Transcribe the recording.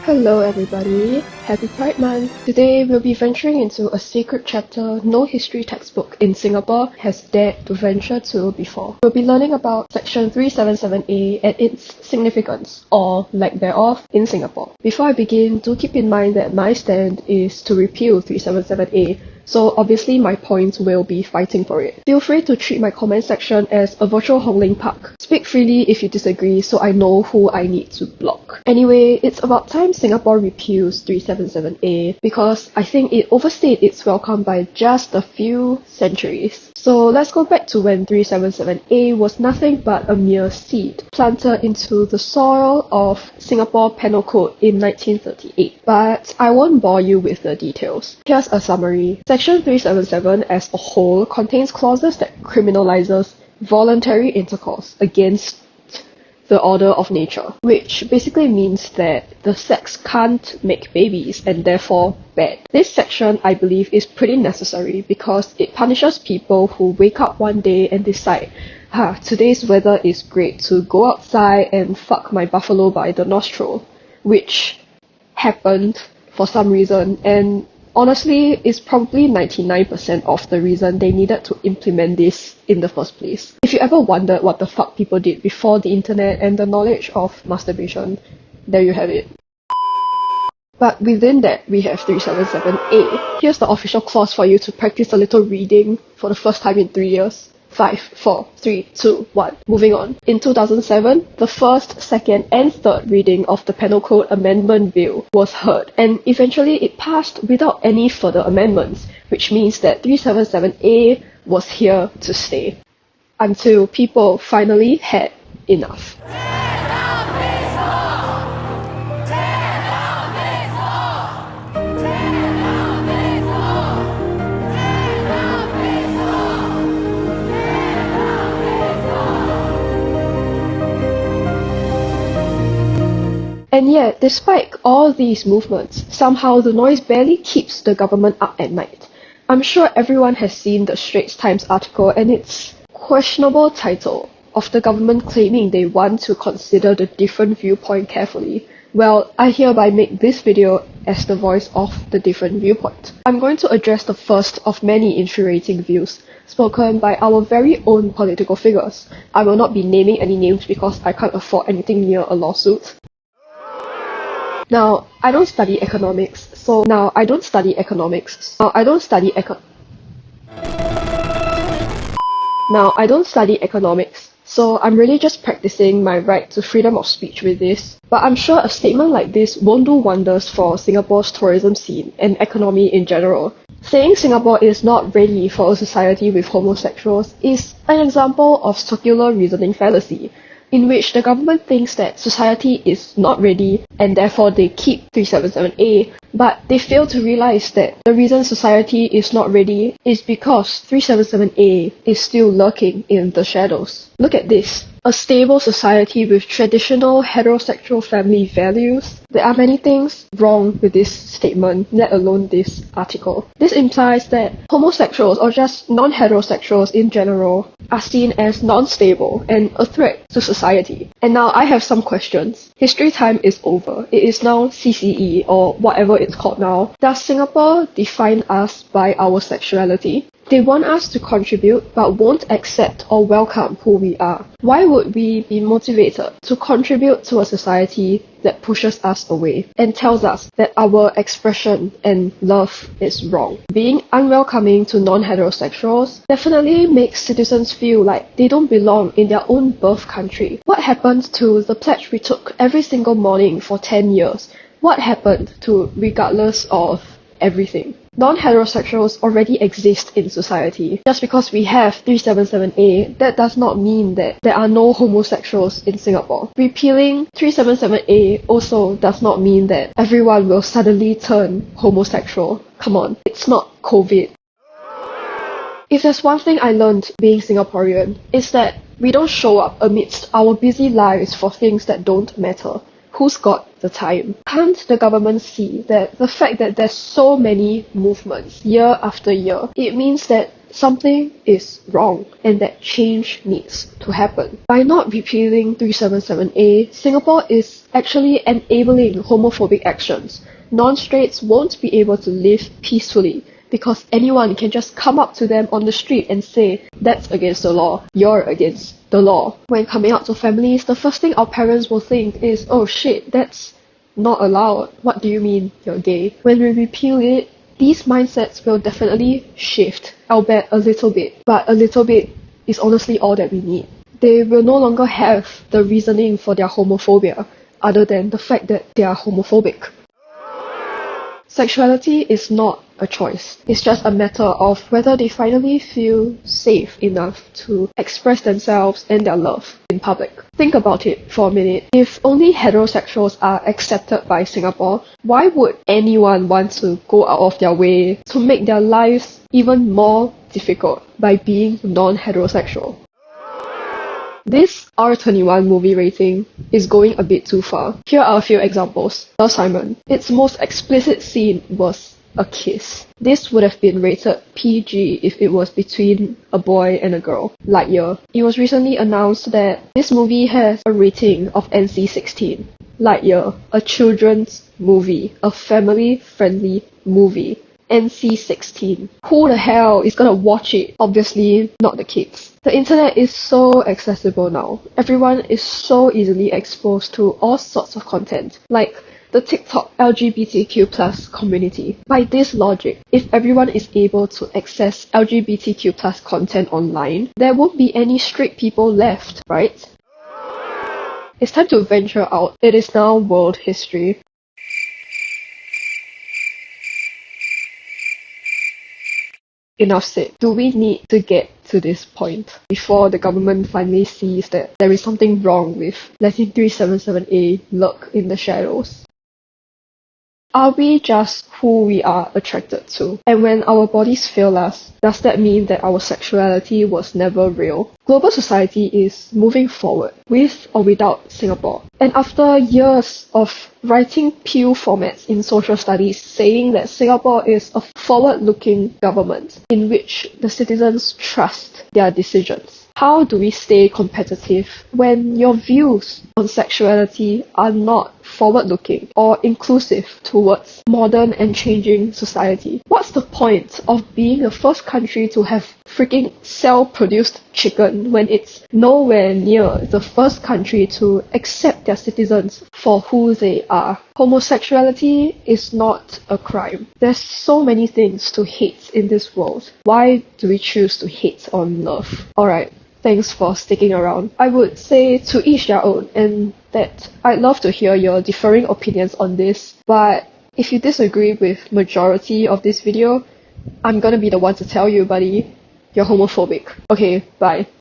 Hello everybody, happy Pride Month! Today we'll be venturing into a sacred chapter no history textbook in Singapore has dared to venture to before. We'll be learning about section 377A and its significance, or lack thereof, in Singapore. Before I begin, do keep in mind that my stand is to repeal 377A, so obviously my points will be fighting for it. Feel free to treat my comment section as a virtual Hongling Park. Speak freely if you disagree so I know who I need to block. Anyway, it's about time Singapore repeals 377A because I think it overstayed its welcome by just a few centuries. So let's go back to when 377A was nothing but a mere seed planted into the soil of Singapore Penal Code in 1938. But I won't bore you with the details. Here's a summary. Section 377 as a whole contains clauses that criminalizes voluntary intercourse against the order of nature, which basically means that the sex can't make babies and therefore bad. This section, I believe, is pretty necessary because it punishes people who wake up one day and decide, today's weather is great to go outside and fuck my buffalo by the nostril, which happened for some reason, and honestly, it's probably 99% of the reason they needed to implement this in the first place. If you ever wondered what the fuck people did before the internet and the knowledge of masturbation, there you have it. But within that, we have 377A. Here's the official clause for you to practice a little reading for the first time in 3 years. 5, 4, 3, 2, 1. Moving on. In 2007, the first, second, and third reading of the Penal Code Amendment Bill was heard, and eventually it passed without any further amendments, which means that 377A was here to stay. Until people finally had enough. And yet, despite all these movements, somehow the noise barely keeps the government up at night. I'm sure everyone has seen the Straits Times article and its questionable title of the government claiming they want to consider the different viewpoint carefully. Well, I hereby make this video as the voice of the different viewpoint. I'm going to address the first of many infuriating views spoken by our very own political figures. I will not be naming any names because I can't afford anything near a lawsuit. Now, I don't study economics, so I'm really just practicing my right to freedom of speech with this. But I'm sure a statement like this won't do wonders for Singapore's tourism scene and economy in general. Saying Singapore is not ready for a society with homosexuals is an example of circular reasoning fallacy, in which the government thinks that society is not ready and therefore they keep 377A, but they fail to realize that the reason society is not ready is because 377A is still lurking in the shadows. Look at this. A stable society with traditional heterosexual family values. There are many things wrong with this statement, let alone this article. This implies that homosexuals, or just non-heterosexuals in general, are seen as non-stable and a threat to society. And now I have some questions. History time is over. It is now CCE, or whatever it's called now. Does Singapore define us by our sexuality? They want us to contribute but won't accept or welcome who we are. Why would we be motivated to contribute to a society that pushes us away and tells us that our expression and love is wrong? Being unwelcoming to non-heterosexuals definitely makes citizens feel like they don't belong in their own birth country. What happened to the pledge we took every single morning for 10 years? What happened to regardless of everything? Non-heterosexuals already exist in society. Just because we have 377A, that does not mean that there are no homosexuals in Singapore. Repealing 377A also does not mean that everyone will suddenly turn homosexual. Come on, it's not COVID. If there's one thing I learned being Singaporean, it's that we don't show up amidst our busy lives for things that don't matter. Who's got the time? Can't the government see that the fact that there's so many movements year after year, it means that something is wrong and that change needs to happen. By not repealing 377A, Singapore is actually enabling homophobic actions. Non-straights won't be able to live peacefully because anyone can just come up to them on the street and say, that's against the law, you're against the law. When coming out to families, the first thing our parents will think is, oh shit, that's not allowed. What do you mean you're gay? When we repeal it, these mindsets will definitely shift, albeit a little bit, but a little bit is honestly all that we need. They will no longer have the reasoning for their homophobia, other than the fact that they are homophobic. Sexuality is not a choice. It's just a matter of whether they finally feel safe enough to express themselves and their love in public. Think about it for a minute. If only heterosexuals are accepted by Singapore, why would anyone want to go out of their way to make their lives even more difficult by being non-heterosexual? This R21 movie rating is going a bit too far. Here are a few examples. Love, Simon. Its most explicit scene was a kiss. This would have been rated PG if it was between a boy and a girl. Lightyear. It was recently announced that this movie has a rating of NC-16. Lightyear. A children's movie. A family-friendly movie. NC-16. Who the hell is gonna watch it? Obviously, not the kids. The internet is so accessible now. Everyone is so easily exposed to all sorts of content, like the TikTok LGBTQ+ community. By this logic, if everyone is able to access LGBTQ+ content online, there won't be any straight people left, right? It's time to venture out. It is now world history. Enough said. Do we need to get to this point before the government finally sees that there is something wrong with letting 377A lurk in the shadows? Are we just who we are attracted to? And when our bodies fail us, does that mean that our sexuality was never real? Global society is moving forward, with or without Singapore. And after years of writing Pew formats in social studies saying that Singapore is a forward-looking government in which the citizens trust their decisions, how do we stay competitive when your views on sexuality are not forward-looking or inclusive towards modern and changing society? What's the point of being the first country to have freaking cell-produced chicken when it's nowhere near the first country to accept their citizens for who they are? Homosexuality is not a crime. There's so many things to hate in this world. Why do we choose to hate on love? Alright. Thanks for sticking around. I would say to each their own, and that I'd love to hear your differing opinions on this, but if you disagree with majority of this video, I'm gonna be the one to tell you, buddy, you're homophobic. Okay, bye.